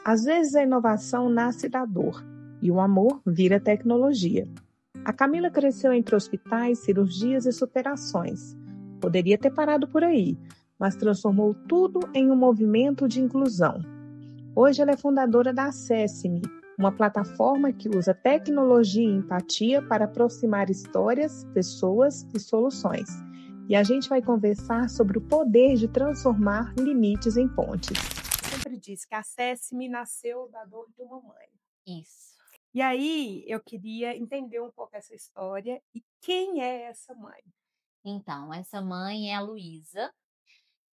Às vezes a inovação nasce da dor e o amor vira tecnologia. A Camila cresceu entre hospitais, cirurgias e superações. Poderia ter parado por aí, mas transformou tudo em um movimento de inclusão. Hoje ela é fundadora da Acesse-me, uma plataforma que usa tecnologia e empatia para aproximar histórias, pessoas e soluções. E a gente vai conversar sobre o poder de transformar limites em pontes. Sempre disse que a Acesse-me nasceu da dor de uma mãe. Isso. E aí eu queria entender um pouco essa história e quem é essa mãe? Então, essa mãe é a Luísa,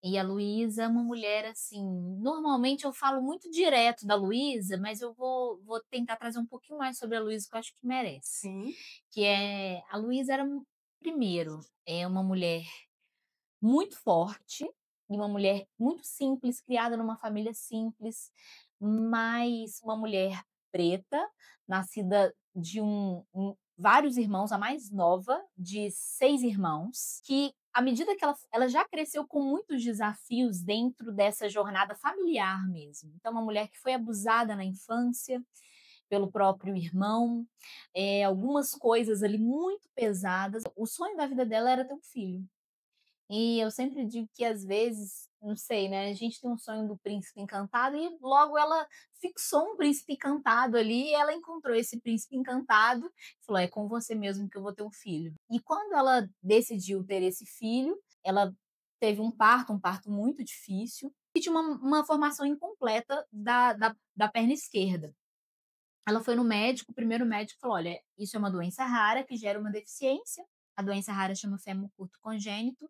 e a Luísa é uma mulher, assim, normalmente eu falo muito direto da Luísa, mas eu vou tentar trazer um pouquinho mais sobre a Luísa, que eu acho que merece. Sim. Que é a Luísa era, primeiro, é uma mulher muito forte e uma mulher muito simples, criada numa família simples, mas uma mulher preta, nascida de vários irmãos, a mais nova de 6 irmãos, que à medida que ela já cresceu com muitos desafios dentro dessa jornada familiar mesmo. Então, uma mulher que foi abusada na infância pelo próprio irmão, algumas coisas ali muito pesadas. O sonho da vida dela era ter um filho. E eu sempre digo que às vezes, não sei, né, a gente tem um sonho do príncipe encantado e logo ela fixou um príncipe encantado ali, e ela encontrou esse príncipe encantado, e falou: "É com você mesmo que eu vou ter um filho". E quando ela decidiu ter esse filho, ela teve um parto muito difícil, e tinha uma formação incompleta da perna esquerda. Ela foi no médico, o primeiro médico falou: "Olha, isso é uma doença rara que gera uma deficiência, a doença rara chama fêmur curto congênito,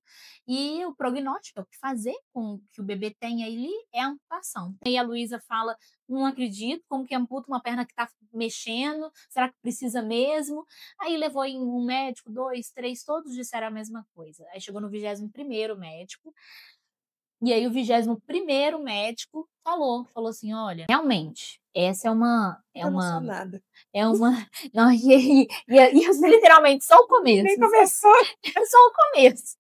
e o prognóstico, é o que fazer com que o bebê tenha ali é a amputação". E a Luísa fala: "Não acredito, como que amputa uma perna que está mexendo? Será que precisa mesmo?". Aí levou em um médico, 2, 3, todos disseram a mesma coisa. Aí chegou no 21º médico, e aí o 21º médico falou assim: "Olha, realmente, essa Tô emocionada. é uma não, e isso é literalmente só o Nem começo, começou. é só o começo".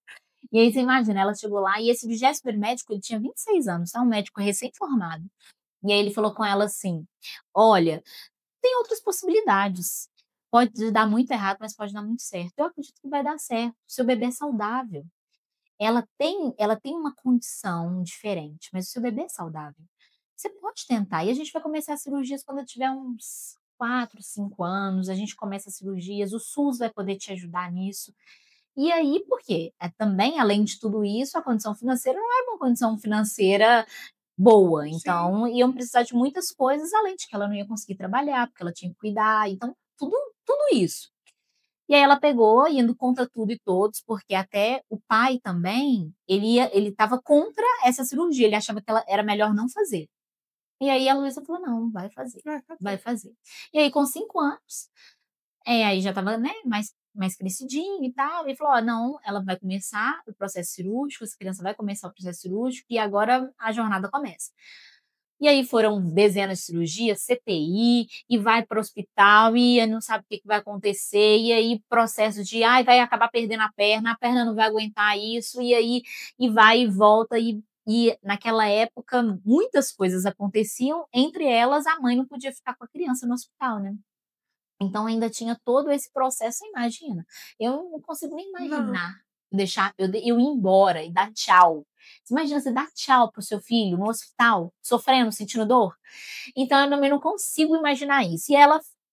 E aí você imagina, ela chegou lá e esse 21º médico, ele tinha 26 anos, tá, um médico recém-formado. E aí ele falou com ela assim: "Olha, tem outras possibilidades, pode dar muito errado, mas pode dar muito certo. Eu acredito que vai dar certo, seu bebê é saudável, ela tem uma condição diferente, mas o seu bebê é saudável. Você pode tentar, e a gente vai começar as cirurgias quando eu tiver uns 4, 5 anos, a gente começa as cirurgias, o SUS vai poder te ajudar nisso". E aí, por quê? Também, além de tudo isso, a condição financeira não era uma condição financeira boa, Sim. então iam precisar de muitas coisas, além de que ela não ia conseguir trabalhar, porque ela tinha que cuidar, então tudo isso. E aí ela pegou, indo contra tudo e todos, porque até o pai também, ele estava contra essa cirurgia, ele achava que ela era melhor não fazer. E aí a Luísa falou: "Não, vai fazer, Vai vai fazer. fazer". E aí com 5 anos, aí já estava, né, mais crescidinho e tal, ele falou: "Ó, não, ela vai começar o processo cirúrgico, essa criança vai começar o processo cirúrgico e agora a jornada começa". E aí foram dezenas de cirurgias, CTI, e vai para o hospital e não sabe o que que vai acontecer, e aí processo de: "Ai, vai acabar perdendo a perna não vai aguentar isso", e aí e vai e volta, e naquela época muitas coisas aconteciam, entre elas a mãe não podia ficar com a criança no hospital, né. Então ainda tinha todo esse processo, você imagina, eu não consigo nem Não. imaginar deixar eu ir embora e dar tchau. Você imagina você dar tchau para o seu filho no hospital, sofrendo, sentindo dor? Então eu também não consigo imaginar isso.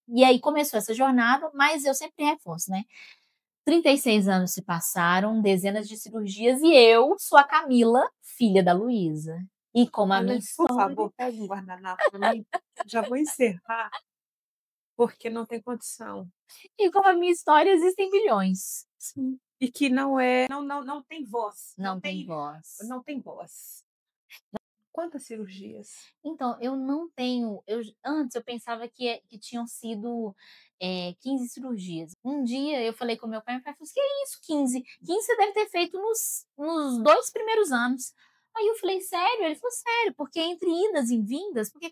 E aí começou essa jornada, mas eu sempre reforço, né, 36 anos se passaram, dezenas de cirurgias e eu sou a Camila, filha da Luísa. E como a minha Olha, por história favor, pega um guardanapo para mim, já vou encerrar, porque não tem condição. existem milhões. Sim. E que não tem voz, Não tem voz. não tem voz. Quantas cirurgias? Então, eu não tenho antes eu pensava que tinham sido, 15 cirurgias. Um dia eu falei com meu pai falou assim: "Que é isso 15? 15 você deve ter feito nos 2 primeiros anos". Aí eu falei: "Sério?". Ele falou: "Sério, porque entre idas e vindas", porque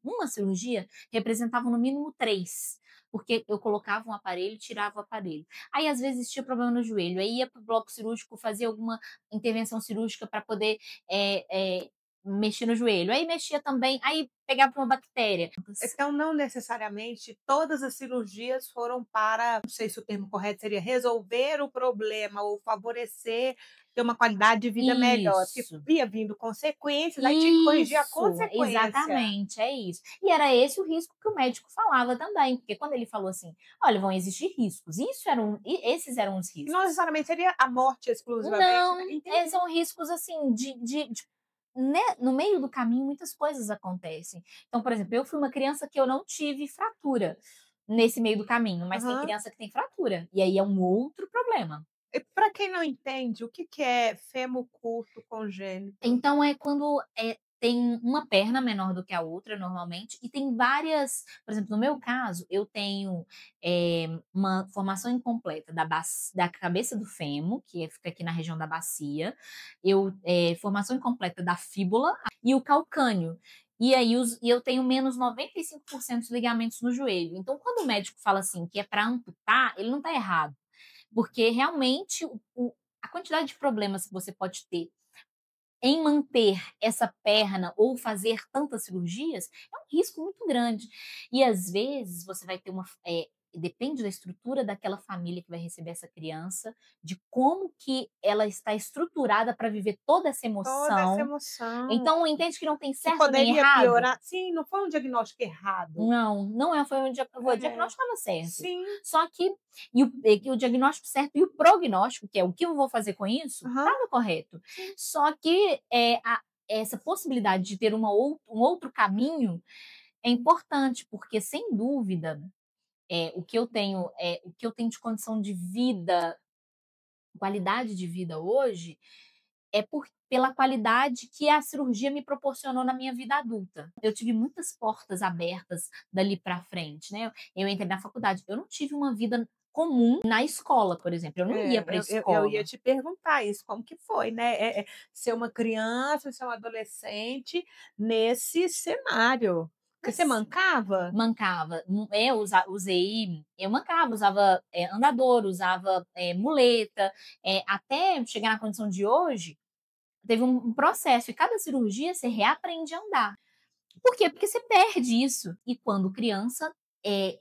uma cirurgia representava no mínimo 3, porque eu colocava um aparelho e tirava o aparelho. Aí às vezes tinha problema no joelho, aí ia para o bloco cirúrgico, fazia alguma intervenção cirúrgica para poder, eh mexia no joelho, aí mexia também, aí pegava uma bactéria. Então, não necessariamente todas as cirurgias foram para, não sei se o termo correto seria resolver o problema ou favorecer ter uma qualidade de vida melhor, porque Isso. ia vindo consequências, aí tinha que corrigir a Isso, consequência. exatamente, é isso. E era esse o risco que o médico falava também, porque quando ele falou assim: "Olha, vão existir riscos", esses eram os Não riscos. necessariamente seria a morte exclusivamente, né. Não, Entendi. são riscos assim né, no meio do caminho muitas coisas acontecem. Então, por exemplo, eu fui uma criança que eu não tive fratura nesse meio do caminho, mas tem Aham. criança que tem fratura, e aí é um outro problema. E para quem não entende, o que que é fêmur curto congênito? Então é quando, tem uma perna menor do que a outra normalmente e tem várias, por exemplo, no meu caso, eu tenho, uma formação incompleta da cabeça do fêmur, fica aqui na região da bacia, formação incompleta da fíbula e o calcâneo. E aí eu tenho menos 95% dos ligamentos no joelho. Então quando o médico fala assim que é para amputar, ele não está errado, porque realmente a quantidade de problemas que você pode ter em manter essa perna ou fazer tantas cirurgias, é um risco muito grande. E às vezes você vai ter depende da estrutura daquela família que vai receber essa criança, de como que ela está estruturada para viver toda essa Toda essa emoção. emoção Então entende que não tem que certo nem poderia errado? piorar, sim, não foi um diagnóstico errado. Não, não é, o É, diagnóstico estava certo. sim, Só que que o diagnóstico certo e o prognóstico, que é o que eu vou fazer com isso, aham, estava correto. sim. Só que, essa possibilidade de ter um outro caminho é importante, porque sem dúvida, o que eu tenho de condição de vida, qualidade de vida hoje, pela qualidade que a cirurgia me proporcionou na minha vida adulta. Eu tive muitas portas abertas dali para frente, né. Eu entrei na faculdade, eu não tive uma vida comum na escola, por exemplo, eu não ia para a Eu ia escola. te perguntar isso, como que foi, né, ser uma criança, ser um adolescente nesse cenário. Porque você Mas mancava? mancava, eu mancava, usava, andador, usava, muleta, até chegar na condição de hoje, teve um processo e cada cirurgia você reaprende a andar. Por quê? Porque você perde isso. E quando criança,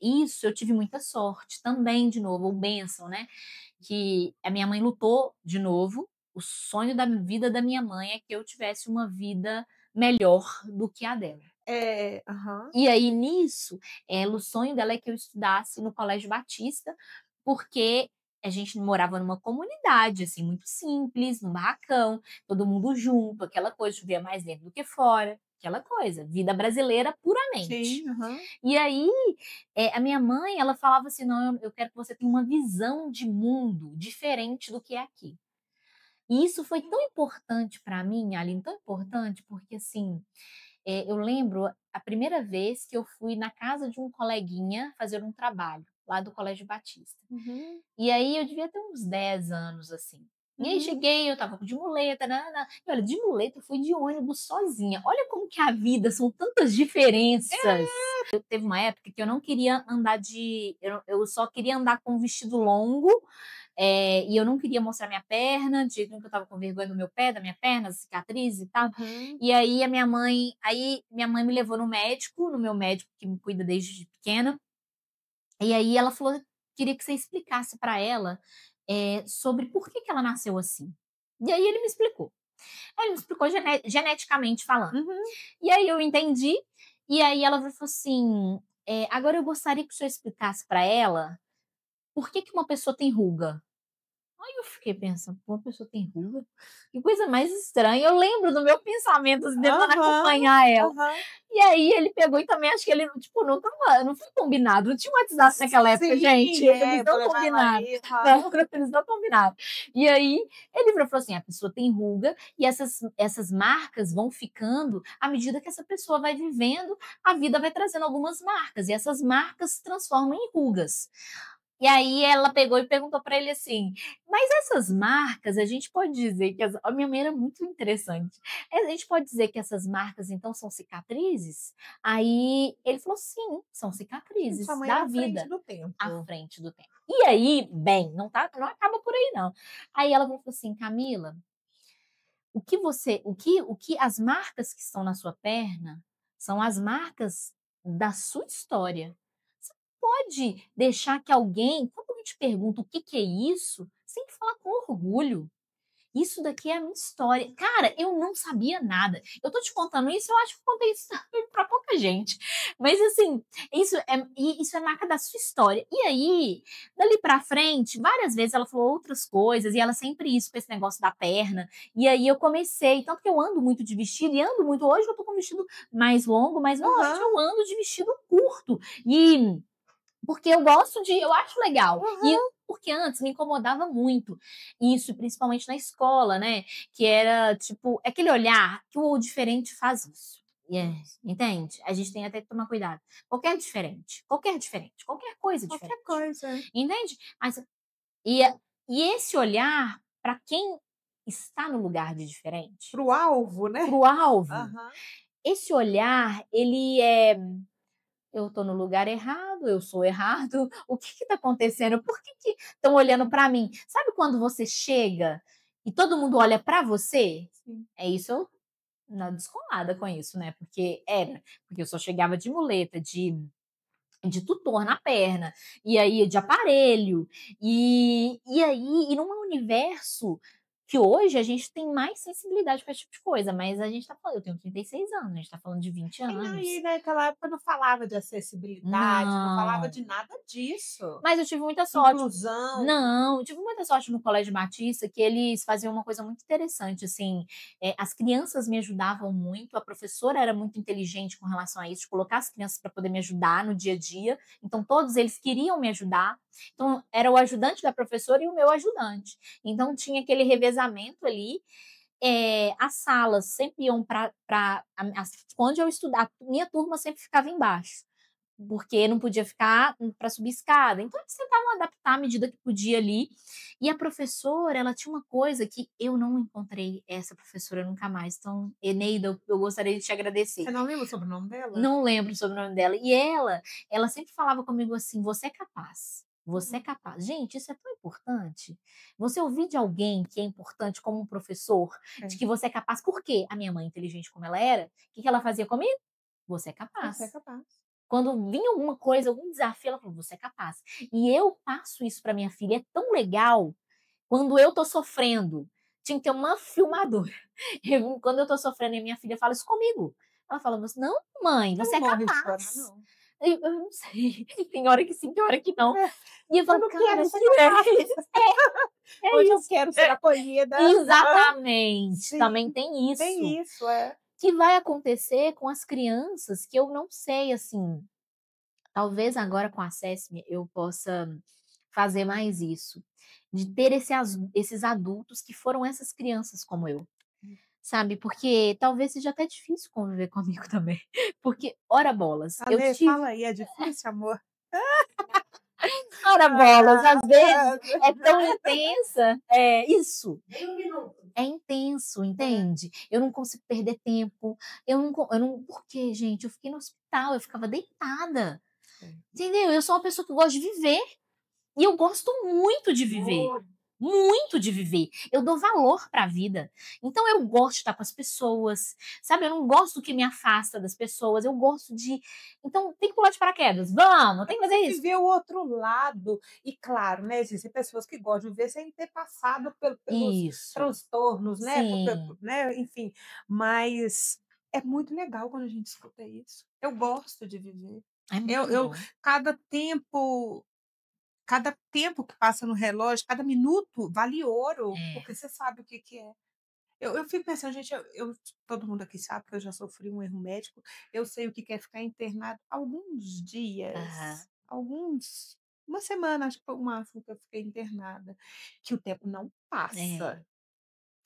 isso eu tive muita sorte também, de novo, ou bênção, né, que a minha mãe lutou de novo. O sonho da vida da minha mãe é que eu tivesse uma vida melhor do que a dela. É, aham. E aí nisso, o sonho dela é que eu estudasse no Colégio Batista, porque a gente morava numa comunidade, assim, muito simples, num barracão, todo mundo junto, aquela coisa, chovia mais dentro do que fora, aquela coisa, vida brasileira puramente. Sim, aham. E aí, a minha mãe, ela falava assim: "Não, eu quero que você tenha uma visão de mundo diferente do que é aqui". E isso foi tão importante para mim, Aline, tão importante, porque assim, eu lembro a primeira vez que eu fui na casa de um coleguinha fazer um trabalho, lá do Colégio Batista. Uhum, E aí eu devia ter uns 10 anos, assim. E aí uhum. cheguei, eu estava de muleta, nã-nã-nã, e olha, de muleta eu fui de ônibus sozinha. Olha como que a vida são tantas diferenças. Eu teve uma época que eu não queria andar eu só queria andar com um vestido longo, e eu não queria mostrar minha perna, de jeito nenhum que eu estava com vergonha do meu pé, da minha perna, cicatriz e tal. Uhum. E aí minha mãe me levou no meu médico que me cuida desde pequena, e aí ela falou: "Queria que você explicasse para ela, sobre por que que ela nasceu assim". E aí ele me explicou. Aí ele me explicou geneticamente falando. Uhum. E aí eu entendi, e aí ela falou assim: "Agora eu gostaria que o senhor explicasse para ela por que que uma pessoa tem ruga". Aí eu fiquei pensando: "Pô, uma pessoa tem ruga? Que coisa mais estranha". Eu lembro do meu pensamento, assim, tentando Aham, acompanhar ela. aham. E aí ele pegou e também acho que ele, tipo, não foi combinado, não tinha WhatsApp naquela época, gente, Sim, eles vou não levar ela combinaram. aí, aham. Não, eles não combinaram. E aí ele virou e falou assim: "A pessoa tem ruga e essas marcas vão ficando à medida que essa pessoa vai vivendo, a vida vai trazendo algumas marcas e essas marcas se transformam em rugas". E aí ela pegou e perguntou para ele assim: "Mas essas marcas, a gente pode dizer que a minha mãe era muito interessante. A gente pode dizer que essas marcas então são cicatrizes?" Aí ele falou: "Sim, são Sim, sua cicatrizes mãe da era à frente vida, do à tempo. frente do tempo". E aí, bem, não acaba por aí não. Aí ela falou assim: "Camila, o que as marcas que estão na sua perna são as marcas da sua história. Você pode deixar que alguém, quando alguém te pergunta o que que é isso, você tem que falar com orgulho. Isso daqui é a minha história. Cara, eu não sabia nada. Eu tô te contando isso, eu acho que eu contei isso pra pouca gente. Mas assim, isso é marca da sua história. E aí, dali pra frente, várias vezes ela falou outras coisas, e ela sempre isso com esse negócio da perna. E aí eu comecei, tanto que eu ando muito de vestido, e ando muito, hoje eu tô com um vestido mais longo, mas normalmente Aham, eu ando de vestido curto. E porque eu acho legal. E aham. porque antes me incomodava muito isso, principalmente na escola, né? Que era tipo, aquele olhar que o diferente faz isso. Entende? A gente tem até que tomar cuidado. Qualquer diferente, qualquer coisa Qualquer diferente. coisa. Entende? E, e esse olhar, para quem está no lugar de diferente, Pro alvo, né? para o alvo, Aham. esse olhar, ele é eu tô no lugar errado, eu sou errado, o que que tá acontecendo? Por que que estão olhando para mim? Sabe quando você chega e todo mundo olha para você? Sim. É isso, eu na descolada com isso, né, porque eu só chegava de muleta, de tutor na perna, e aí de aparelho, e aí, e num universo que hoje a gente tem mais sensibilidade para esse tipo de coisa, mas a gente tá falando, eu tenho 36 anos, a gente tá falando de 20 E aí, anos. naquela época não falava de acessibilidade, não falava Não. de nada disso. Mas eu tive muita sorte. Inclusão. Não, eu tive muita sorte no Colégio Batista, que eles faziam uma coisa muito interessante, assim, as crianças me ajudavam muito, a professora era muito inteligente com relação a isso, de colocar as crianças para poder me ajudar no dia a dia, então todos eles queriam me ajudar, então era o ajudante da professora e o meu ajudante. Então tinha aquele revezamento ali, as salas sempre iam para onde eu estudava, minha turma sempre ficava embaixo porque não podia ficar para subir escada. Então eles tentavam adaptar à medida que podia ali. E a professora, ela tinha uma coisa que eu não encontrei essa professora nunca mais. Então, Eneida, eu gostaria de te agradecer. Você não lembra o sobrenome dela? Não lembro sobre o nome dela. E ela sempre falava comigo assim: você é capaz. Você é capaz. Gente, isso é tão importante. Você ouvir de alguém que é importante como um professor, de É. que você é capaz. Por quê? A minha mãe, inteligente como ela era, o que que ela fazia comigo? Você é Você é capaz. capaz. Quando vinha alguma coisa, algum desafio, ela falou: você é capaz. E eu passo isso para minha filha. É tão legal. Quando eu tô sofrendo, tinha que ter uma filmadora. Quando eu tô sofrendo e minha filha fala isso comigo. Ela fala: não, mãe, Eu você não é morro de chorar, capaz. não. Eu não sei. Tem hora que sim, tem hora que não. É, E eu eu falo, não quero cara, ser que é capaz. isso? É Hoje eu isso. quero ser acolhida. Exatamente. Também Sim, tem isso. tem isso, é. Que vai acontecer com as crianças, que eu não sei, assim, talvez agora com a SESM eu possa fazer mais isso, de ter esses adultos que foram essas crianças como eu, sabe? Porque talvez seja até difícil conviver comigo também, porque ora bolas, eu Ale, tive fala aí, é difícil, amor? ora bolas, às vezes Ah, é tão intensa, isso. É intenso, é. entende? Eu não consigo perder tempo. Por quê, gente? Eu fiquei no hospital, eu ficava deitada. É. Entendeu? Eu sou uma pessoa que gosta de viver. E eu gosto muito de viver. Muito de viver. Eu dou valor para a vida. Então eu gosto de estar com as pessoas, sabe? Eu não gosto do que me afasta das pessoas. Eu gosto de. Então tem que pular de paraquedas. Vamos, tem que fazer isso. Viver o outro lado. E claro, né, existem pessoas que gostam de viver sem ter passado pelos Isso. transtornos, né, Sim. né, enfim. Mas é muito legal quando a gente escuta isso. Eu gosto de viver. É Eu, muito eu bom. cada tempo cada tempo que passa no relógio, cada minuto vale ouro, É. porque você sabe o que que é. Eu fico pensando, gente, todo mundo aqui sabe que eu já sofri um erro médico, eu sei o que quer ficar internado alguns Aham. dias, uma semana, acho que foi o máximo que eu fiquei internada, que o tempo não É. passa,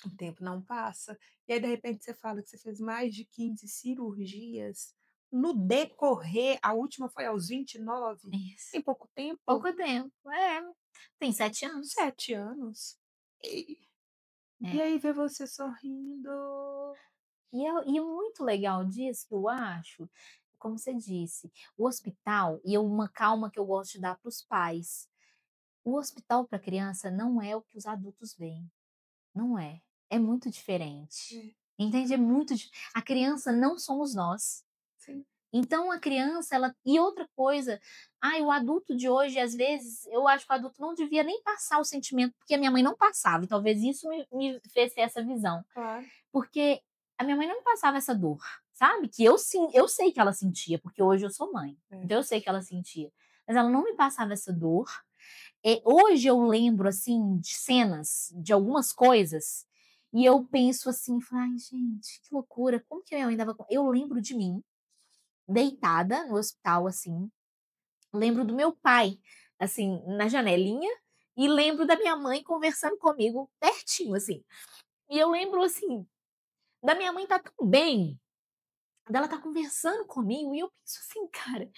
o tempo não passa. E aí, de repente, você fala que você fez mais de 15 cirurgias, no decorrer, a última foi aos 29, Isso. em pouco tempo, Pouco tempo. É. Tem 7 anos. 7 anos. E É. aí ver você sorrindo. E o muito legal disso, que eu acho, como você disse, o hospital, e uma calma que eu gosto de dar para os pais. O hospital para criança não é o que os adultos veem, não é. é muito diferente. É. Entende? A criança não somos nós. Sim. Então a criança, ela. E outra coisa, o adulto de hoje, às vezes, eu acho que o adulto não devia nem passar o sentimento, porque a minha mãe não passava, e talvez isso me fez ter essa visão. Claro. Porque a minha mãe não me passava essa dor, sabe? Que eu sei que ela sentia, porque hoje eu sou mãe. Então eu sei que ela sentia. Mas ela não me passava essa dor. Hoje eu lembro, assim, de cenas, de algumas coisas, e eu penso assim, ai, gente, que loucura, como que a minha mãe dava. Eu lembro de mim, deitada no hospital, assim, lembro do meu pai, assim, na janelinha, e lembro da minha mãe conversando comigo pertinho, assim. E eu lembro, assim, da minha mãe tá tão bem, dela tá conversando comigo, e eu penso assim, cara,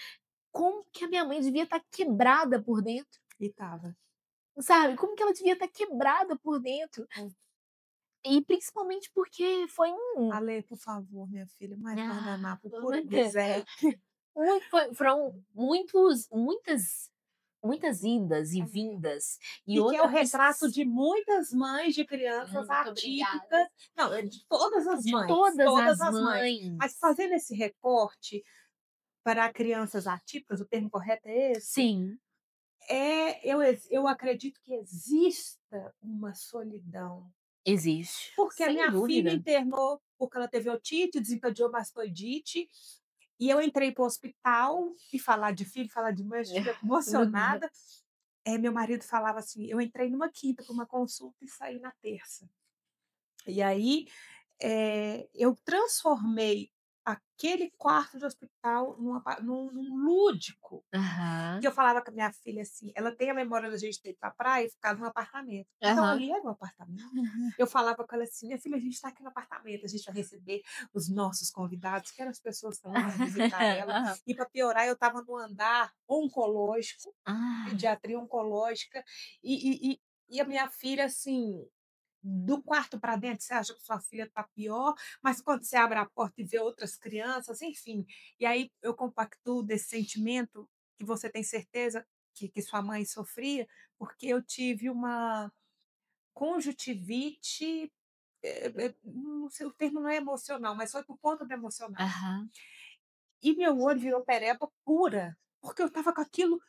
como que a minha mãe devia estar quebrada por dentro? E tava. Sabe? Como que ela devia estar quebrada por dentro? E principalmente porque foi Ale, por favor, minha filha, mais guardanapo, por muito- miséria. foram muitas idas e vindas. E que é o outra retrato de muitas mães de crianças Muito atípicas. obrigada. Não, é de todas as De mães. todas as mães. Mas fazendo esse recorte para crianças atípicas, o termo correto é esse? Sim, Eu acredito que exista uma solidão. existe. Porque a Sem minha dúvida. filha internou porque ela teve otite, desencadeou mastoidite, e eu entrei para o hospital, e falar de filho, falar de mãe, eu fico emocionada. Meu marido falava assim, eu entrei numa quinta para uma consulta e saí na terça. E aí eu transformei aquele quarto de hospital num lúdico. Aham. Que eu falava com a minha filha assim, ela tem a memória da gente ter ido para a praia e ficar num apartamento. Então, ali era um apartamento. Eu falava com ela assim, minha filha, a gente está aqui no apartamento, a gente vai receber os nossos convidados, que eram as pessoas que estavam visitar ela. E para piorar, eu estava no andar oncológico, pediatria oncológica, e a minha filha, assim, do quarto para dentro, você acha que sua filha está pior, mas quando você abre a porta e vê outras crianças, enfim. E aí eu compactuo desse sentimento que você tem certeza que sua mãe sofria, porque eu tive uma conjuntivite, não sei, o termo não é emocional, mas foi por conta do emocional. Aham. E meu olho virou pereba pura, porque eu estava com aquilo,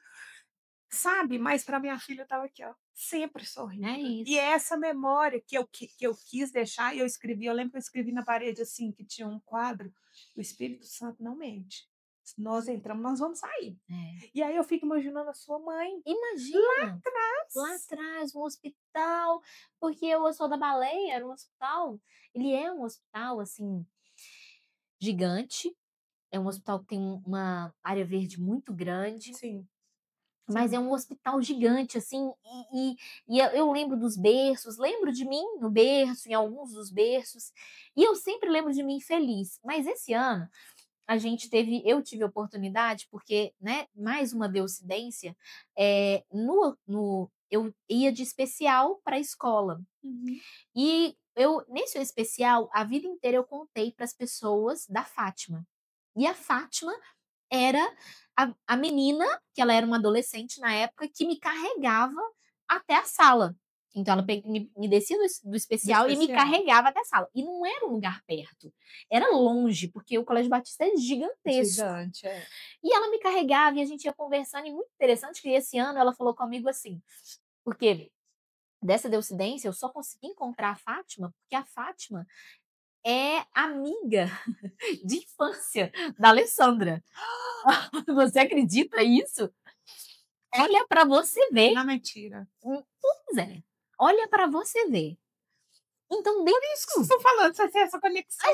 sabe? Mas para minha filha estava aqui, ó, sempre sorrindo. É isso. E essa memória que eu quis deixar, e eu escrevi, eu lembro que eu escrevi na parede assim, que tinha um quadro, o Espírito Santo não mente. Se nós entramos, nós vamos sair. E aí eu fico imaginando a sua mãe. Imagina! Lá atrás, um hospital, porque o Hospital da Baleia era um hospital, ele é um hospital, assim, gigante, é um hospital que tem uma área verde muito grande, Sim. mas é um hospital gigante, assim, e eu lembro dos berços, lembro de mim no berço, em alguns dos berços, e eu sempre lembro de mim feliz, mas esse ano eu tive a oportunidade, porque, né, mais uma deucidência, eu ia de especial para a escola. E nesse especial, a vida inteira eu contei para as pessoas da Fátima. E a Fátima era a menina, que ela era uma adolescente na época, que me carregava até a sala. Então, ela me descia do especial e me carregava até a sala. E não era um lugar perto. Era longe, porque o Colégio Batista é gigantesco. Gigante, é. E ela me carregava e a gente ia conversando. E muito interessante que esse ano ela falou comigo assim, porque dessa deucidência eu só consegui encontrar a Fátima, porque a Fátima é amiga de infância da Alessandra. Você acredita isso? Olha para você ver. Não, mentira. Pois é. Olha para você ver. Então, Por isso que eu estou falando, você tem essa conexão.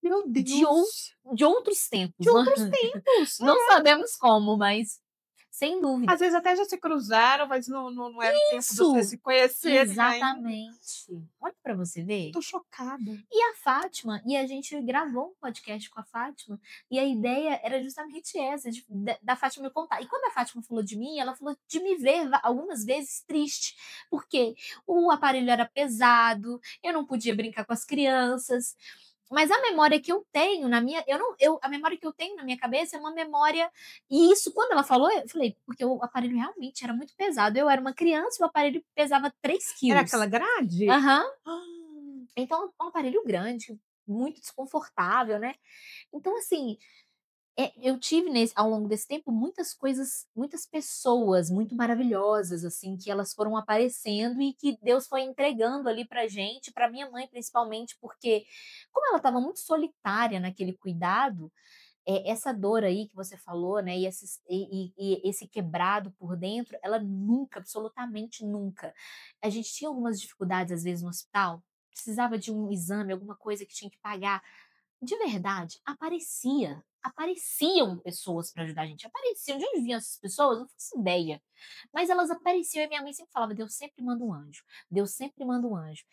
Meu Deus. De outros tempos. De outros tempos. Não sabemos como, mas sem dúvida. Às vezes até já se cruzaram, mas não era o tempo de vocês se conhecerem. Exatamente. Olha para você ver. Estou chocada. E a Fátima, e a gente gravou um podcast com a Fátima, e a ideia era justamente essa, da Fátima me contar. E quando a Fátima falou de mim, ela falou de me ver algumas vezes triste, porque o aparelho era pesado, eu não podia brincar com as crianças, Mas a memória que eu tenho na minha, a memória que eu tenho na minha cabeça é uma memória, e isso quando ela falou, eu falei, porque o aparelho realmente era muito pesado. Eu era uma criança e o aparelho pesava 3 Era quilos. aquela grade? Aham. Ah, Então, um aparelho grande, muito desconfortável, né? Então, assim, eu tive ao longo desse tempo muitas coisas, muitas pessoas muito maravilhosas, assim, que elas foram aparecendo e que Deus foi entregando ali pra gente, pra minha mãe principalmente, porque como ela estava muito solitária naquele cuidado, essa dor aí que você falou, né, e esse quebrado por dentro, ela nunca, absolutamente nunca. A gente tinha algumas dificuldades às vezes no hospital, precisava de um exame, alguma coisa que tinha que pagar. De verdade, apareciam pessoas para ajudar a gente, apareciam. De onde vinham essas pessoas? Não faço ideia. Mas elas apareciam e minha mãe sempre falava: Deus sempre manda um anjo, Deus sempre manda um anjo.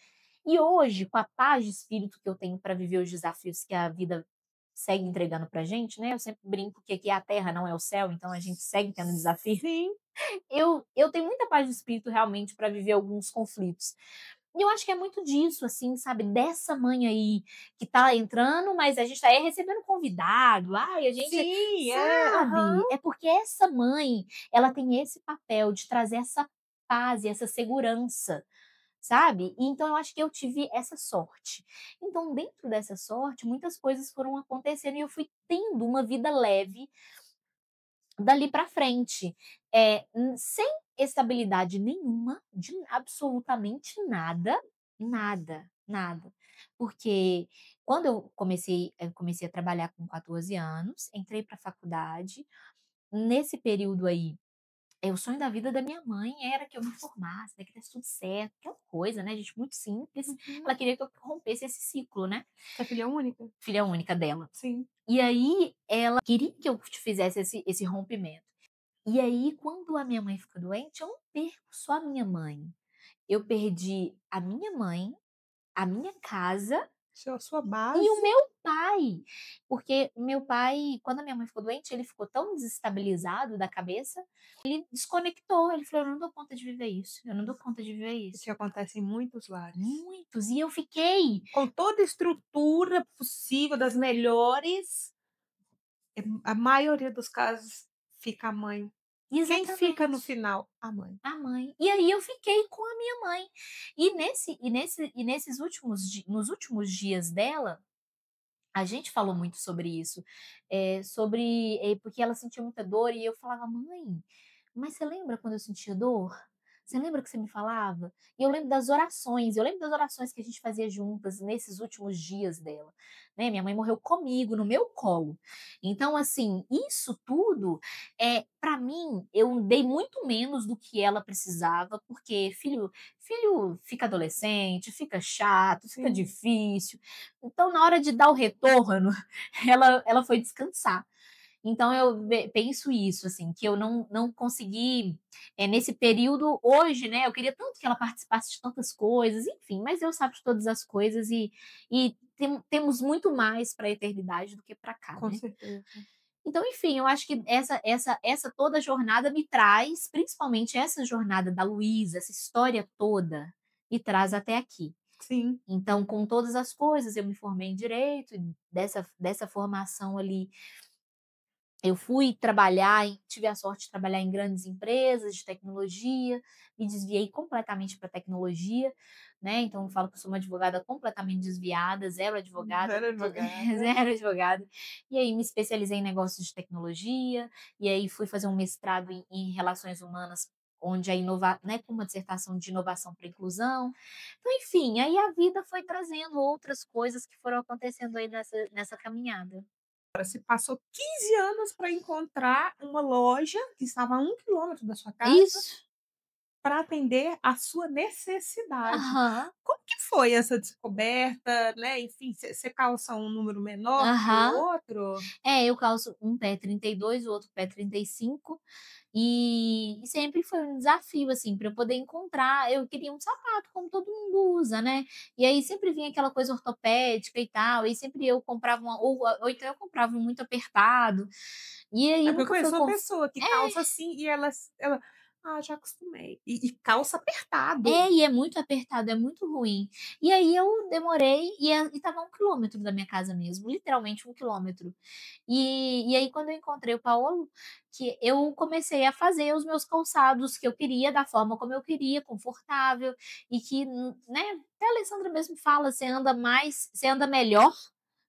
E hoje, com a paz de espírito que eu tenho para viver os desafios que a vida segue entregando pra gente, né? Eu sempre brinco que aqui a terra não é o céu, então a gente segue tendo desafio. sim. Eu tenho muita paz de espírito realmente para viver alguns conflitos. E eu acho que é muito disso, assim, sabe? Dessa mãe aí que tá entrando, mas a gente tá aí recebendo convidado. Ai, a gente. Sim, Sabe? É porque essa mãe, ela tem esse papel de trazer essa paz e essa segurança, sabe? E então eu acho que eu tive essa sorte. Então, dentro dessa sorte, muitas coisas foram acontecendo e eu fui tendo uma vida leve dali para frente, sem estabilidade nenhuma, de absolutamente nada, nada, nada. Porque quando eu comecei a trabalhar com 14 anos, entrei para a faculdade, nesse período aí, o sonho da vida da minha mãe era que eu me formasse, né, que desse tudo certo, aquela coisa, né, gente, muito simples. Ela queria que eu rompesse esse ciclo, né? Você é filha única? Filha única dela. Sim. E aí, ela queria que eu fizesse esse rompimento. E aí, quando a minha mãe fica doente, eu não perco só a minha mãe. Eu perdi a minha mãe, a minha casa A sua base. e o meu pai. Porque meu pai, quando a minha mãe ficou doente, ele ficou tão desestabilizado da cabeça, ele desconectou. Ele falou: eu não dou conta de viver isso. Eu não dou conta de viver Isso isso. que acontece em muitos lares. Muitos. E eu fiquei. Com toda a estrutura possível, das melhores, a maioria dos casos fica a mãe. Quem fica no Exatamente. final? A mãe. A mãe. E aí eu fiquei com a minha mãe. Nesses nos últimos dias dela, a gente falou muito sobre isso, porque ela sentia muita dor e eu falava: mãe, mas você lembra quando eu sentia dor? Você lembra que você me falava? E eu lembro das orações que a gente fazia juntas nesses últimos dias dela, né? Minha mãe morreu comigo, no meu colo. Então, assim, isso tudo, para mim, eu dei muito menos do que ela precisava, porque filho fica adolescente, fica chato, fica Sim. difícil. Então, na hora de dar o retorno, ela foi descansar. Então, eu penso isso, assim, que eu não consegui, nesse período, hoje, né, eu queria tanto que ela participasse de tantas coisas, enfim, mas Deus sabe de todas as coisas e temos muito mais para a eternidade do que para cá, Com né? certeza. Então, enfim, eu acho que essa toda jornada me traz, principalmente essa jornada da Luísa, essa história toda, me traz até aqui. Sim. Então, com todas as coisas, eu me formei em direito, e dessa formação ali, eu fui trabalhar, tive a sorte de trabalhar em grandes empresas de tecnologia, me desviei completamente para tecnologia, né? Então, eu falo que eu sou uma advogada completamente desviada, zero advogada, Zero advogada. zero advogada. E aí, me especializei em negócios de tecnologia, e aí fui fazer um mestrado em relações humanas, onde né, com uma dissertação de inovação para inclusão. Então, enfim, aí a vida foi trazendo outras coisas que foram acontecendo aí nessa caminhada. Você passou 15 anos para encontrar uma loja que estava a 1 quilômetro da sua casa Isso. para atender a sua necessidade. Aham, Como que foi essa descoberta, né? Enfim, você calça um número menor que o aham. outro? Eu calço um pé 32, o outro pé 35, e sempre foi um desafio, assim, para eu poder encontrar. Eu queria um sapato como todo mundo usa, né? E aí sempre vinha aquela coisa ortopédica e tal, e sempre eu comprava ou então eu comprava um muito apertado. E aí É porque eu nunca foi conheço uma pessoa que é, calça assim e ela Ah, já acostumei. E calça apertado. E é muito apertado, é muito ruim. E aí eu demorei e estava a 1 quilômetro da minha casa mesmo, literalmente 1 quilômetro. E aí quando eu encontrei o Paulo, que eu comecei a fazer os meus calçados que eu queria, da forma como eu queria, confortável, e que, né, até a Alessandra mesmo fala, você anda melhor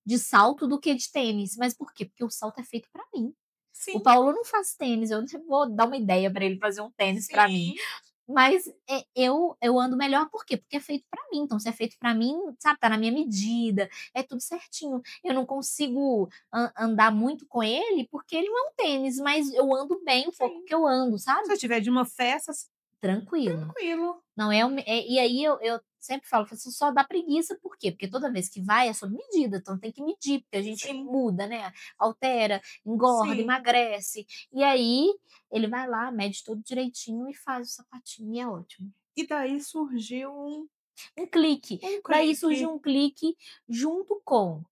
de salto do que de tênis. Mas por quê? Porque o salto é feito para mim. O Sim, Paulo não faz tênis, eu vou dar uma ideia para ele fazer um tênis para mim. sim, Mas, eu ando melhor por quê? Porque é feito pra mim, então se é feito pra mim, sabe, tá na minha medida, é tudo certinho. Eu não consigo andar muito com ele, porque ele não é um tênis, mas eu ando bem o pouco sim. que eu ando, sabe. Se eu tiver de uma festa, Tranquilo. tranquilo. Não é e aí eu sempre falo assim: "Só dá preguiça", por quê? Porque toda vez que vai é sob medida, então tem que medir, porque a gente Sim, muda, né, altera, engorda, sim. emagrece. E aí, ele vai lá, mede tudo direitinho e faz o sapatinho e é ótimo. E daí surgiu Um clique. um Daí surgiu clique. um clique junto com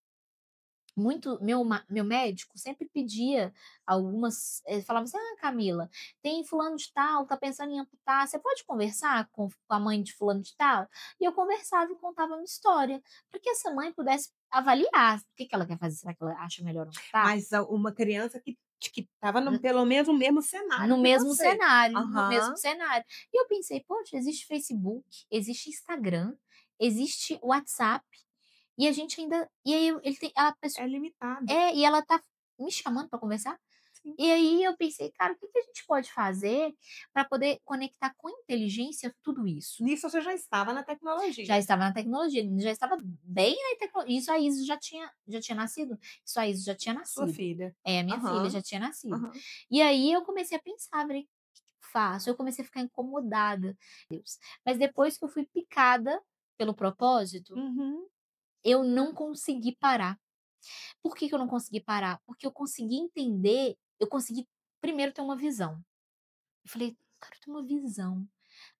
muito meu médico sempre pedia algumas, falava assim: "Ah, Camila, tem fulano de tal, tá pensando em amputar, você pode conversar com a mãe de fulano de tal?". E eu conversava e contava a minha história, para que essa mãe pudesse avaliar o que que ela quer fazer, será que ela acha melhor amputar? Mas uma criança que estava no pelo menos no mesmo cenário No que mesmo você. cenário, no mesmo Aham. cenário. E eu pensei: "Poxa, existe Facebook, existe Instagram, existe WhatsApp, e a gente ainda". E aí ele tem a pessoa É limitado. e ela tá me chamando para conversar. Sim. E aí eu pensei: "Cara, o que que a gente pode fazer para poder conectar com inteligência tudo isso?". Nisso você já estava na Já tecnologia. estava na tecnologia, já estava bem na tecnologia. Isso a Isis já tinha nascido? Isso a Isis já tinha Sua nascido. filha. É, a minha filha Aham, já tinha nascido. aham. E aí eu comecei a pensar, falei: "O que que eu faço?". Eu comecei a ficar incomodada, Deus. Mas depois que eu fui picada pelo propósito, Uhum. eu não consegui parar. Por que que eu não consegui parar? Porque eu consegui primeiro ter uma visão. Eu falei: "Cara, eu tenho uma visão".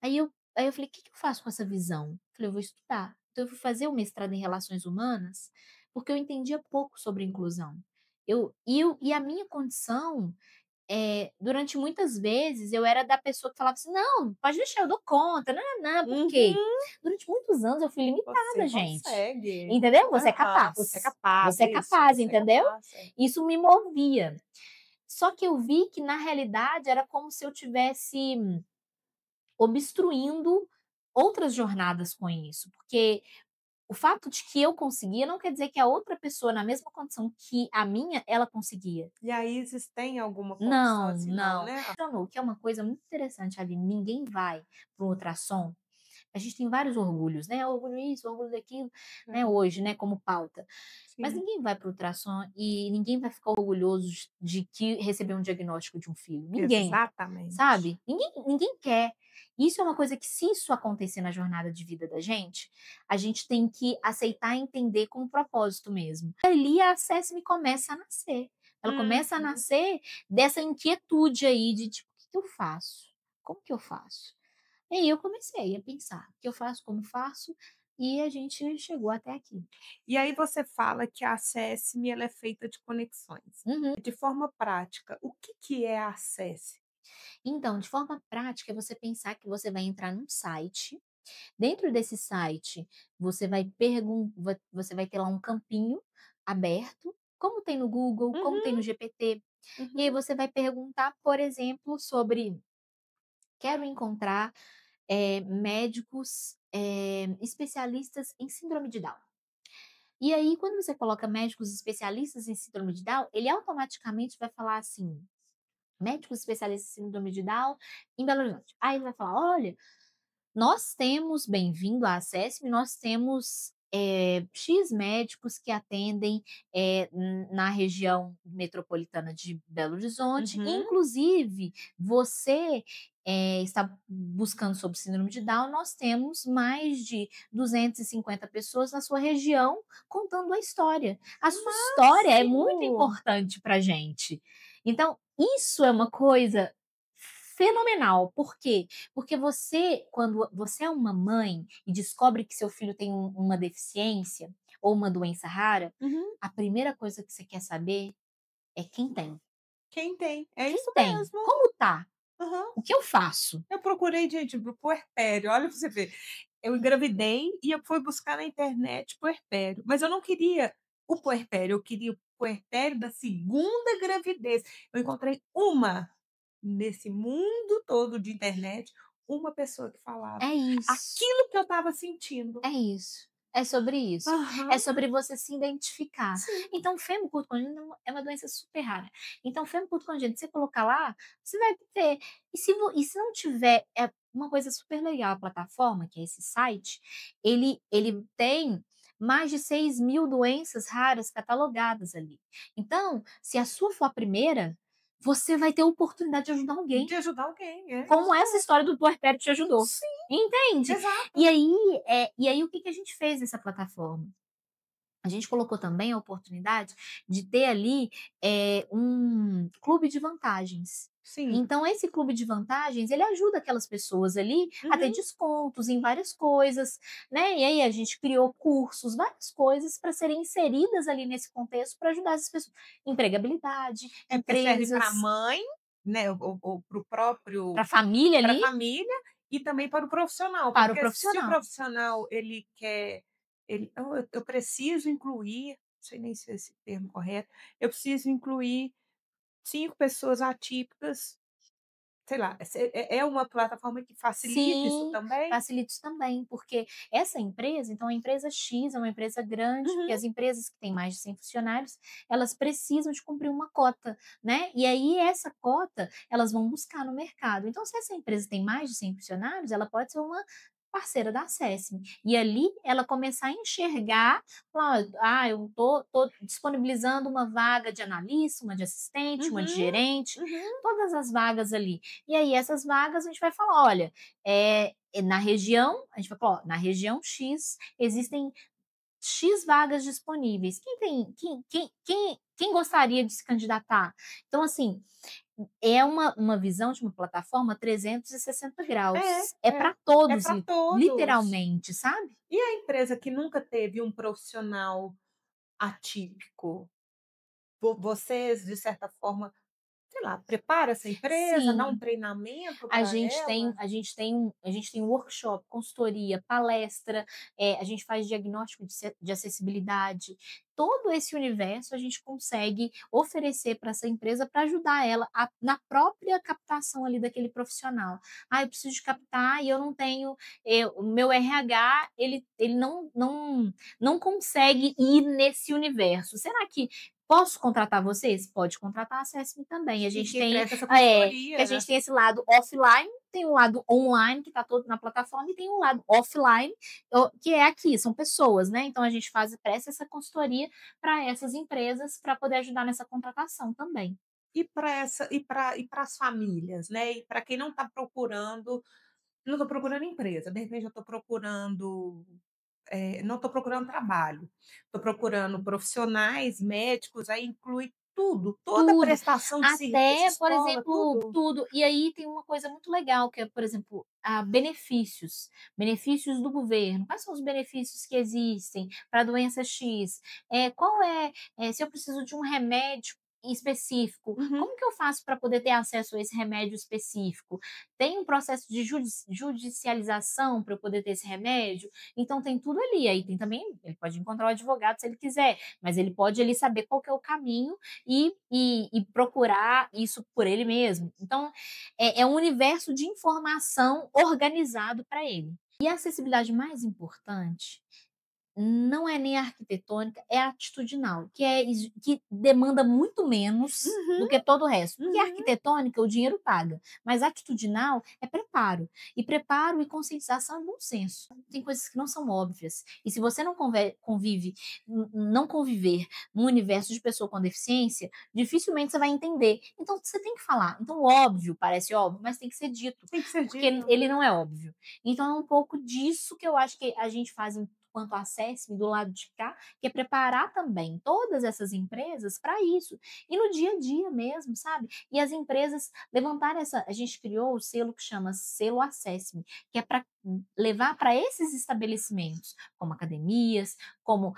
Aí eu falei: "O que que eu faço com essa visão?". Eu falei: "Eu vou estudar". Então eu fui fazer o mestrado em relações humanas, porque eu entendia pouco sobre inclusão. E a minha condição, durante muitas vezes eu era da pessoa que falava assim: "Não, pode deixar, eu dou conta, nã-nã-nã", por quê? Uhum. Durante muitos anos eu fui Você limitada, gente. consegue. Entendeu? Você é Aham. Você é capaz. capaz, Você é isso, capaz, você é entendeu? capaz, é. Isso me movia. Só que eu vi que na realidade era como se eu tivesse obstruindo outras jornadas com isso, porque o fato de que eu conseguia não quer dizer que a outra pessoa na mesma condição que a minha, ela conseguia. E a Isis tem alguma condição Não, assim não, não. né? Funcionou, que é uma coisa muito interessante, ali, ninguém vai para o ultrassom, a gente tem vários orgulhos, né, orgulho isso, orgulho daquilo, né, É, hoje, né, como pauta. Mas sim. ninguém vai para o ultrassom e ninguém vai ficar orgulhoso de que recebeu um diagnóstico de um filho, ninguém, Exatamente. sabe. Ninguém quer. Isso é uma coisa que, se isso acontecer na jornada de vida da gente, a gente tem que aceitar e entender como propósito mesmo. Ali a Acesse-me começa a nascer. Ela começa a Uhum. nascer dessa inquietude aí de tipo: "O que que eu faço? Como que eu faço?". E aí eu comecei a pensar: "O que eu faço? Como faço?". E a gente chegou até aqui. E aí você fala que a Acesse-me ela é feita de conexões. Uhum. De forma prática, o que que é a Acesse? Então, de forma prática, é você pensar que você vai entrar num site. Dentro desse site, você vai ter lá um campinho aberto, como tem no Google, como tem Uhum, no GPT. E aí uhum, você vai perguntar, por exemplo, sobre: "Quero encontrar, médicos, especialistas em síndrome de Down". E aí, quando você coloca médicos especialistas em síndrome de Down, ele automaticamente vai falar assim: "Médicos especialistas em síndrome de Down em Belo Horizonte". Aí ele vai falar: "Olha, nós temos, bem-vindo à Acesse-me, nós temos, X médicos que atendem, na região metropolitana de Belo Horizonte, uhum. inclusive você, está buscando sobre síndrome de Down, nós temos mais de 250 pessoas na sua região contando a história. A sua história é muito Máximo! importante pra gente". Então, isso é uma coisa fenomenal. Por quê? Porque você, quando você é uma mãe e descobre que seu filho tem uma deficiência ou uma doença rara, Uhum. a primeira coisa que você quer saber é quem tem. Quem tem? É Quem isso tem? mesmo. Como tá? Aham. O que eu faço? Eu procurei, gente, pro puerpério, olha pra você ver. Eu engravidei e eu fui buscar na internet puerpério, mas eu não queria o puerpério, eu queria o puerpério da segunda gravidez. Eu encontrei uma nesse mundo todo de internet, uma pessoa que falava É isso. aquilo que eu estava sentindo. É isso. É sobre isso. É Aham, sobre você se identificar. sim. Então, fêmur curto congênito é uma doença super rara. Então, fêmur curto congênito, você colocar lá, você vai ter. E se não tiver, é uma coisa super legal, a plataforma, que é esse site, ele tem mais de 6.000 doenças raras catalogadas ali. Então, se a sua for a primeira, você vai ter a oportunidade de ajudar alguém. De ajudar alguém, é Como isso essa mesmo. história do puerpério te ajudou. Sim, Entende? exato. E aí o que que a gente fez nessa plataforma? A gente colocou também a oportunidade de ter ali, um clube de vantagens. Sim. Então esse clube de vantagens, ele ajuda aquelas pessoas ali a ter Uhum. descontos em várias coisas, né, e aí a gente criou cursos, várias coisas para serem inseridas ali nesse contexto para ajudar essas pessoas. Empregabilidade, É porque serve para a empresas, mãe, né, ou para o para próprio a família para a ali, família e também para o profissional, para o porque se o profissional. profissional ele quer eu preciso incluir, não sei nem se é esse termo correto, eu preciso incluir 5 pessoas atípicas, sei lá, é uma plataforma que facilita isso Sim, também? facilita isso também, porque essa empresa, então a empresa X é uma empresa grande, porque Uhum. as empresas que têm mais de 100 funcionários, elas precisam de cumprir uma cota, né? E aí essa cota, elas vão buscar no mercado. Então, se essa empresa tem mais de 100 funcionários, ela pode ser uma parceira da Acesme. E ali ela começar a enxergar, falar, eu tô disponibilizando uma vaga de analista, uma de assistente, uma de Uhum, gerente, uhum. todas as vagas ali. E aí essas vagas a gente vai falar, olha, na região, a gente vai falar, ó, na região X existem X vagas disponíveis. Quem gostaria de se candidatar? Então, assim, é uma visão de uma plataforma 360 É, graus. É é. para É todos, para todos. literalmente, sabe? E a empresa que nunca teve um profissional atípico, vocês, de certa forma, sei lá, prepara essa empresa, dá um Sim. treinamento A para gente tem ela? workshop, consultoria, palestra, a gente faz diagnóstico de acessibilidade. Todo esse universo a gente consegue oferecer para essa empresa para ajudar ela na própria captação ali daquele profissional. Eu preciso de captar e eu não tenho, o meu RH, ele não consegue ir nesse universo. Será que posso contratar vocês? Pode contratar a Acesse-me também. A E gente que tem presta essa que a consultoria, né. gente tem esse lado offline, tem um lado online, que está todo na plataforma, e tem um lado offline, que é aqui, são pessoas, né? Então a gente presta essa consultoria para essas empresas para poder ajudar nessa contratação também. E para essa e para as famílias, né, e para quem não estou procurando empresa, de repente eu estou procurando, não estou procurando trabalho, estou procurando profissionais, médicos, aí inclui tudo, toda a Tudo, prestação de serviço, até, por escola, exemplo, tudo. tudo. E aí tem uma coisa muito legal que é, por exemplo, benefícios do governo. Quais são os benefícios que existem para a doença X? Se eu preciso de um remédio específico, Uhum. como que eu faço para poder ter acesso a esse remédio específico? Tem um processo de judicialização para eu poder ter esse remédio? Então tem tudo ali. Aí tem também, ele pode encontrar o advogado se ele quiser, mas ele pode ali saber qual que é o caminho e procurar isso por ele mesmo. Então, é um universo de informação organizado para ele. E a acessibilidade mais importante não é nem arquitetônica, é atitudinal, que demanda muito menos do Uhum, que todo o resto. Porque uhum. arquitetônica o dinheiro paga, mas atitudinal é preparo. E preparo e conscientização é bom senso. Tem coisas que não são óbvias. E se você não conviver num universo de pessoa com deficiência, dificilmente você vai entender. Então você tem que falar. Então, óbvio, parece óbvio, mas tem que ser dito, Tem que ser porque dito. ele não é óbvio. Então é um pouco disso que eu acho que a gente faz quanto a Acesse-me do lado de cá, que é preparar também todas essas empresas para isso. E no dia a dia mesmo, sabe? E as empresas levantarem a gente criou o selo que chama Selo Acesse-me, que é para levar para esses estabelecimentos, como academias, como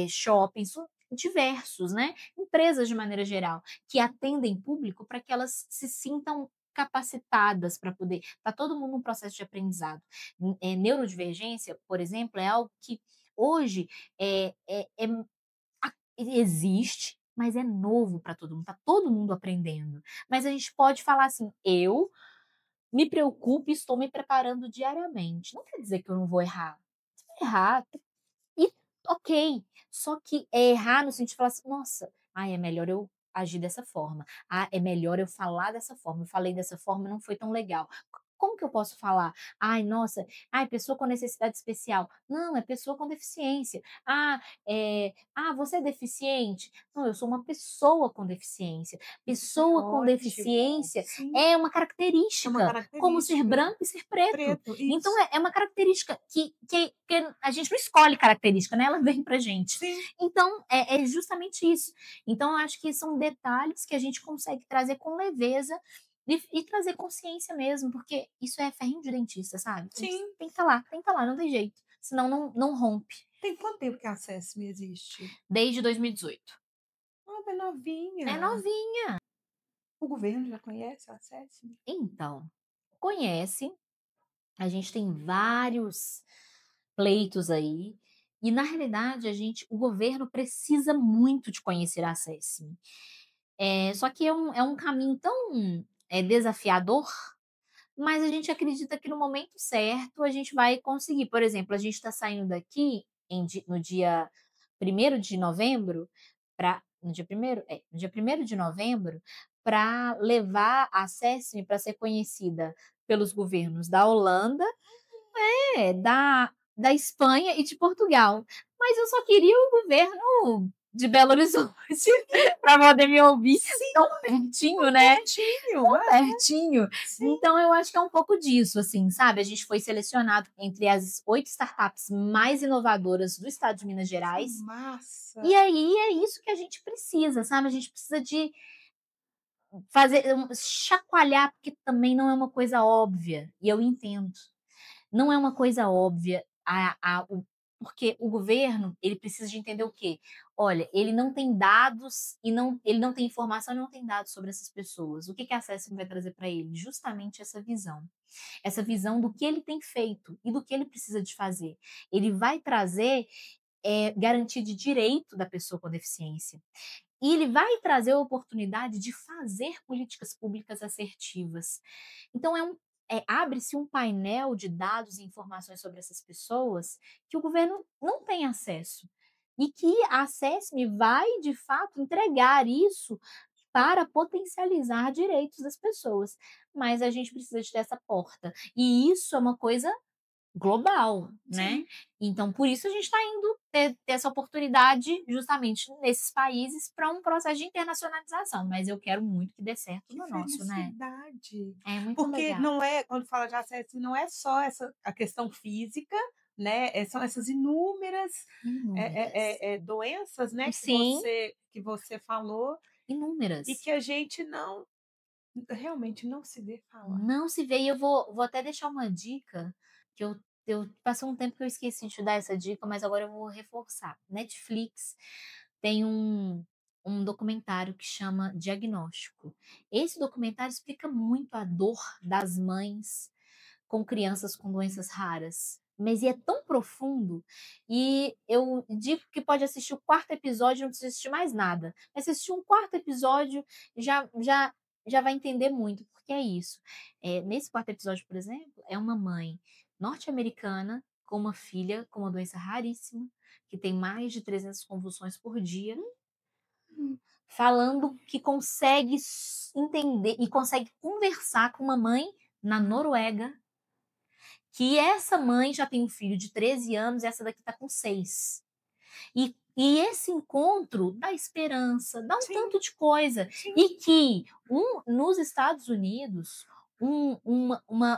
shoppings, diversos, né? Empresas de maneira geral, que atendem público para que elas se sintam capacitadas para poder. Está todo mundo num processo de aprendizado. Neurodivergência, por exemplo, é algo que hoje existe, mas é novo para todo mundo. Está todo mundo aprendendo. Mas a gente pode falar assim: eu me preocupo e estou me preparando diariamente. Não quer dizer que eu não vou errar. Se eu errar, e ok. Só que é errar no sentido de falar assim, nossa, é melhor eu agir dessa forma. É melhor eu falar dessa forma. Eu falei dessa forma, não foi tão legal. Como que eu posso falar? Ai, nossa, pessoa com necessidade especial. Não, é pessoa com deficiência. Você é deficiente? Não, eu sou uma pessoa com deficiência. Isso é Pessoa com ótimo. deficiência Sim, é uma é uma característica, como ser característica. branco e ser preto. Preto, Então, isso. é uma característica que a gente não escolhe característica, né? Ela vem pra gente. Sim, Então, é justamente isso. Então, eu acho que são detalhes que a gente consegue trazer com leveza e trazer consciência mesmo, porque isso é ferrinho de dentista, sabe? Tem sim. que estar lá, tem que estar lá, não tem jeito. Senão não rompe. Tem quanto tempo que a SESMI existe? Desde 2018. É novinha. É novinho. O governo já conhece a SESMI? Então, conhece. A gente tem vários pleitos aí. E, na realidade, o governo precisa muito de conhecer a SESMI. Só que é um caminho tão desafiador, mas a gente acredita que no momento certo a gente vai conseguir. Por exemplo, a gente está saindo daqui no dia 1º de novembro, no dia 1º? No dia 1º de novembro, para levar a SESMI para ser conhecida pelos governos da Holanda, da Espanha e de Portugal. Mas eu só queria o governo de Belo Horizonte para poder me ouvir. Sim, Tão pertinho, né? pertinho. Tão pertinho. Sim. Então, eu acho que é um pouco disso, assim, sabe? A gente foi selecionado entre as 8 startups mais inovadoras do estado de Minas Gerais. Massa. E aí é isso que a gente precisa, sabe? A gente precisa de fazer, chacoalhar, porque também não é uma coisa óbvia. E eu entendo. Não é uma coisa óbvia, porque o governo ele precisa de entender o quê? Olha, ele não tem dados ele não tem informação e não tem dados sobre essas pessoas. O que a SESC vai trazer para ele? Justamente essa visão do que ele tem feito e do que ele precisa de fazer. Ele vai trazer garantia de direito da pessoa com deficiência. E ele vai trazer a oportunidade de fazer políticas públicas assertivas. Então, abre-se um painel de dados e informações sobre essas pessoas que o governo não tem acesso. E que a SESMI vai, de fato, entregar isso para potencializar direitos das pessoas. Mas a gente precisa de ter essa porta. E isso é uma coisa global, né? Sim. Então, por isso a gente está indo ter essa oportunidade justamente nesses países para um processo de internacionalização. Mas eu quero muito que dê certo Que no nosso, né? felicidade. É muito Porque legal. não é, quando fala de acesso, não é só a questão física, né? São essas inúmeras Inúmeras. doenças, né, Sim, que você falou e inúmeras. que a gente não realmente não se vê falar. Não se vê. E eu vou até deixar uma dica que eu passou um tempo que eu esqueci de te dar essa dica, mas agora eu vou reforçar. Netflix tem um documentário que chama Diagnóstico. Esse documentário explica muito a dor das mães com crianças com doenças raras. Mas é tão profundo, e eu digo que pode assistir o 4º episódio, não precisa assistir mais nada. Mas se assistir um 4º episódio, já vai entender muito, porque é isso. Nesse 4º episódio, por exemplo, é uma mãe norte-americana com uma filha com uma doença raríssima, que tem mais de 300 convulsões por dia, falando que consegue entender e consegue conversar com uma mãe na Noruega, que essa mãe já tem um filho de 13 anos e essa daqui está com 6. E esse encontro dá esperança, dá um Sim, tanto de coisa. sim. E que nos Estados Unidos, um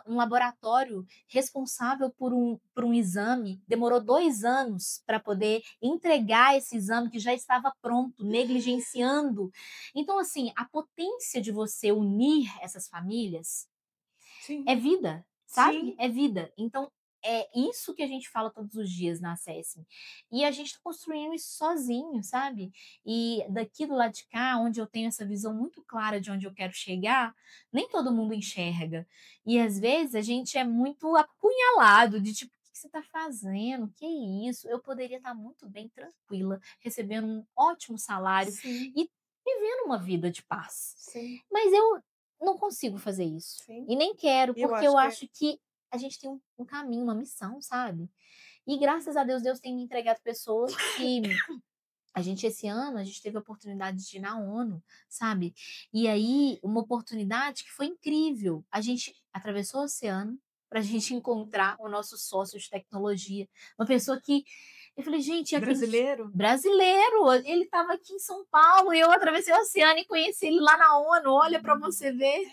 laboratório responsável por um exame demorou 2 anos para poder entregar esse exame que já estava pronto, negligenciando. Então, assim, a potência de você unir essas famílias Sim. é vida, sabe? Sim. É vida. Então, é isso que a gente fala todos os dias na Acesse-me. E a gente está construindo isso sozinho, sabe? E daqui do lado de cá, onde eu tenho essa visão muito clara de onde eu quero chegar, nem todo mundo enxerga. E às vezes a gente é muito apunhalado de tipo, o que você está fazendo? Que isso? Eu poderia estar muito bem tranquila, recebendo um ótimo salário Sim, e vivendo uma vida de paz. sim, Mas eu não consigo fazer isso. sim. E nem quero, Eu porque acho eu que é acho que a gente tem um caminho, uma missão, sabe? E graças a Deus, Deus tem me entregado pessoas que a gente esse ano, a gente teve a oportunidade de ir na ONU, sabe? E aí, uma oportunidade que foi incrível. A gente atravessou o oceano para a gente encontrar o nosso sócio de tecnologia, uma pessoa que eu falei, gente, brasileiro. brasileiro, ele estava aqui em São Paulo e eu atravessei o oceano e conheci ele lá na ONU. Olha para você ver.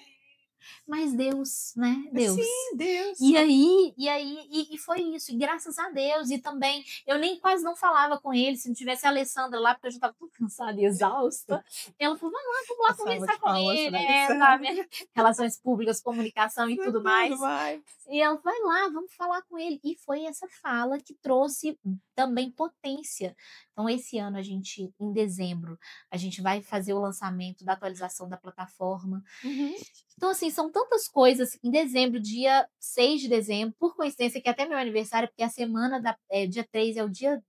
Mas Deus, né? Deus. Sim, Deus. E foi isso, e graças a Deus, e também, eu nem quase não falava com ele, se não tivesse a Alessandra lá, porque eu já estava tão cansada e exausta, ela falou, vamos lá A salva de conversar com palmas ele, para Alessandra. sabe? Relações públicas, comunicação e tudo Tudo mais, mais. e ela, vai lá, vamos falar com ele, e foi essa fala que trouxe também potência. Então, esse ano, em dezembro, a gente vai fazer o lançamento da atualização da plataforma, Uhum. então, assim, são tantas coisas. Em dezembro, dia 6 de dezembro, por coincidência, que é até meu aniversário, porque a semana dia 3 é o dia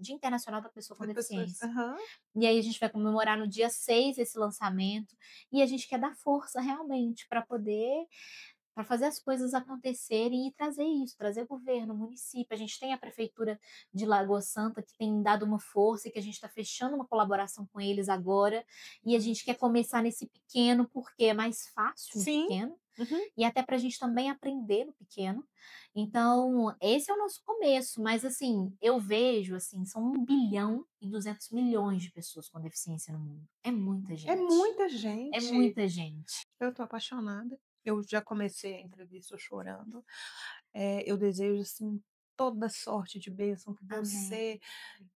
Internacional da Pessoa com Da pessoa. Deficiência. Aham. E aí a gente vai comemorar no dia 6 esse lançamento. E a gente quer dar força realmente para fazer as coisas acontecerem e trazer isso, trazer governo, município. A gente tem a prefeitura de Lagoa Santa que tem dado uma força e que a gente está fechando uma colaboração com eles agora. E a gente quer começar nesse pequeno porque é mais fácil no Sim. pequeno Uhum. e até para a gente também aprender no pequeno. Então, esse é o nosso começo, mas assim, eu vejo assim, são 1,2 bilhão de pessoas com deficiência no mundo. É muita É gente. muita É gente. muita gente. Eu tô apaixonada. Eu já comecei a entrevista chorando. Eu desejo, assim, toda sorte de bênção que Amém. você,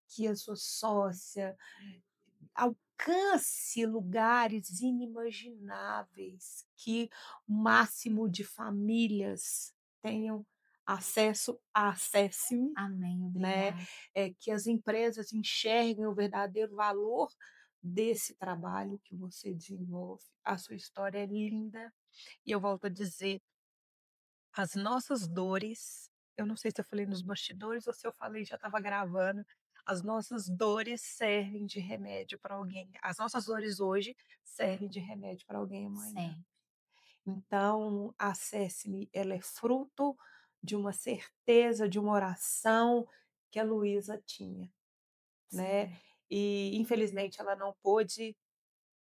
que a sua sócia, alcance lugares inimagináveis, que o máximo de famílias tenham acesso a Acesse-me, Amém. né? Obrigada. Que as empresas enxerguem o verdadeiro valor desse trabalho que você desenvolve. A sua história é linda e eu volto a dizer, as nossas dores, eu não sei se eu falei nos bastidores ou se eu falei e já estava gravando, as nossas dores servem de remédio para alguém. As nossas dores hoje servem de remédio para alguém amanhã. Sim, Então, a Acesse-me, ela é fruto de uma certeza, de uma oração que a Luísa tinha, né? sim. E infelizmente ela não pôde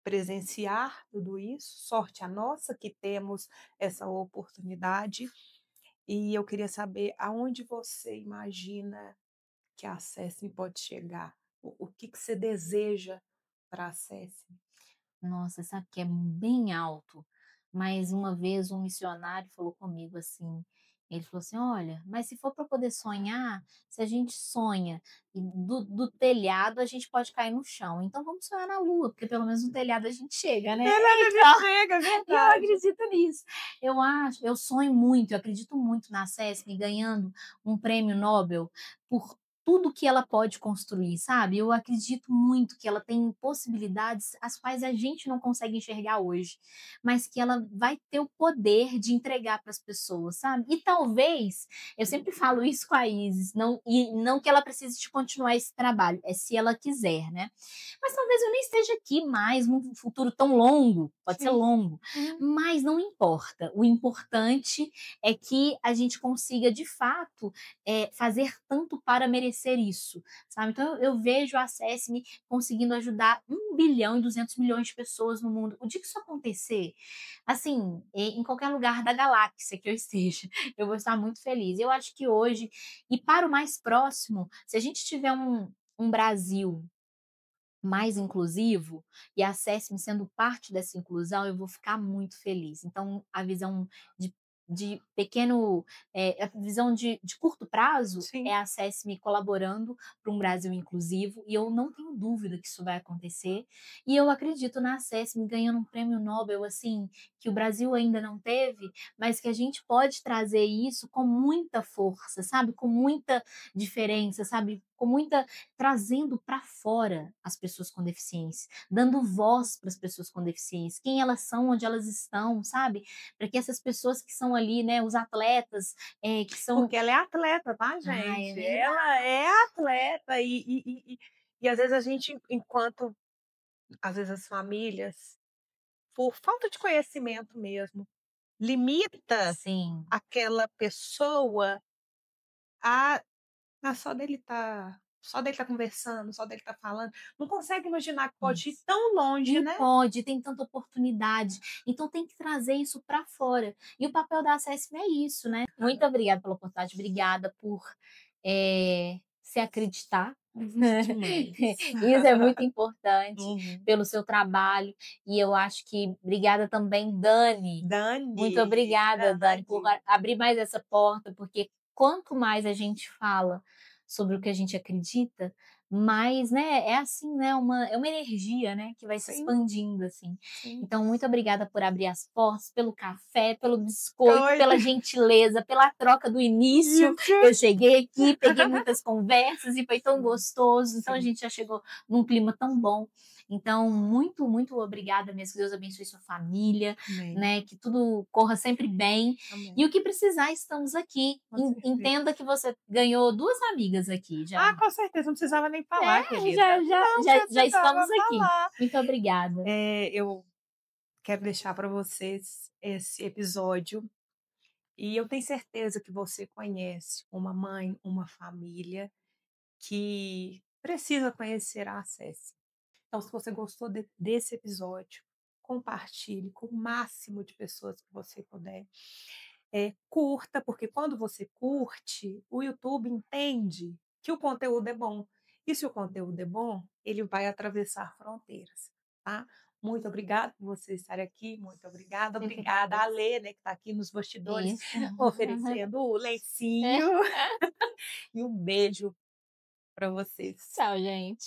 presenciar tudo isso. Sorte a nossa que temos essa oportunidade. E eu queria saber aonde você imagina que a Acesse-me pode chegar? O que que você deseja para a Acesse-me? Nossa, sabe que é bem alto. Mas uma vez um missionário falou comigo assim, ele falou assim, olha, mas se for para poder sonhar, se a gente sonha e do telhado, a gente pode cair no chão. Então vamos sonhar na lua, porque pelo menos no telhado a gente chega, né? Ela Então, me chega, é e eu verdade. acredito nisso. Eu sonho muito, eu acredito muito na SESC ganhando um prêmio Nobel por tudo que ela pode construir, sabe? Eu acredito muito que ela tem possibilidades as quais a gente não consegue enxergar hoje, mas que ela vai ter o poder de entregar para as pessoas, sabe? E talvez, eu sempre falo isso com a Isis, não que ela precise de continuar esse trabalho, é se ela quiser, né? Mas talvez eu nem esteja aqui mais num futuro tão longo, pode ser Sim. longo, Uhum. mas não importa. O importante é que a gente consiga, de fato, fazer tanto para merecer isso, sabe? Então eu vejo a Acesse-me conseguindo ajudar 1,2 bilhão de pessoas no mundo. O dia que isso acontecer, assim, em qualquer lugar da galáxia que eu esteja, eu vou estar muito feliz. Eu acho que hoje, e para o mais próximo, se a gente tiver um Brasil mais inclusivo e a Acesse-me sendo parte dessa inclusão, eu vou ficar muito feliz. Então, a visão de de pequeno, a visão de curto prazo Sim. é a SESMI colaborando para um Brasil inclusivo, e eu não tenho dúvida que isso vai acontecer. E eu acredito na SESMI ganhando um prêmio Nobel, assim, que o Brasil ainda não teve, mas que a gente pode trazer isso com muita força, sabe? Com muita diferença, sabe? Com muita trazendo para fora as pessoas com deficiência, dando voz para as pessoas com deficiência, quem elas são, onde elas estão, sabe? Para que essas pessoas que são ali, né, os atletas, que são. Porque ela é atleta, tá, Ah, é gente? verdade. Ela é atleta e às vezes a gente, enquanto às vezes as famílias, por falta de conhecimento mesmo, limita Sim. aquela pessoa a só dele tá conversando, só dele tá falando, não consegue imaginar que pode ir Isso. tão longe, E né? pode, tem tanta oportunidade. Então tem que trazer isso para fora. E o papel da SESM é isso, né? Muito obrigada pela oportunidade, obrigada por se acreditar. Demais. Isso é muito importante Uhum. pelo seu trabalho. E eu acho que obrigada também, Dani. Muito Dani, obrigada, Dani, por Dani. abrir mais essa porta, porque quanto mais a gente fala sobre o que a gente acredita, mais, né, é assim, né, é uma energia, né, que vai se Sim, expandindo, assim. sim. Então, muito obrigada por abrir as portas, pelo café, pelo biscoito, pela Oi. gentileza, pela troca do início. Isso. Eu cheguei aqui, peguei muitas conversas e foi tão gostoso. Então, a Sim. gente já chegou num clima tão bom. Então, muito, muito obrigada mesmo. Que Deus abençoe sua família, Amém. né? Que tudo corra sempre bem. Amém. E o que precisar, estamos aqui. Com certeza. Entenda que você ganhou 2 amigas aqui já. Ah, com certeza, não precisava nem falar, querida. Não Já precisava estamos aqui. falar. Muito obrigada. Eu quero deixar para vocês esse episódio e eu tenho certeza que você conhece uma mãe, uma família que precisa conhecer a Acesse. Então, se você gostou desse episódio, compartilhe com o máximo de pessoas que você puder. Curta, porque quando você curte, o YouTube entende que o conteúdo é bom. E se o conteúdo é bom, ele vai atravessar fronteiras, tá? Muito obrigada por você estar aqui, muito obrigada. Obrigada a Alê, né, que está aqui nos bastidores, Isso. oferecendo o lencinho. E um beijo para vocês. Tchau, gente.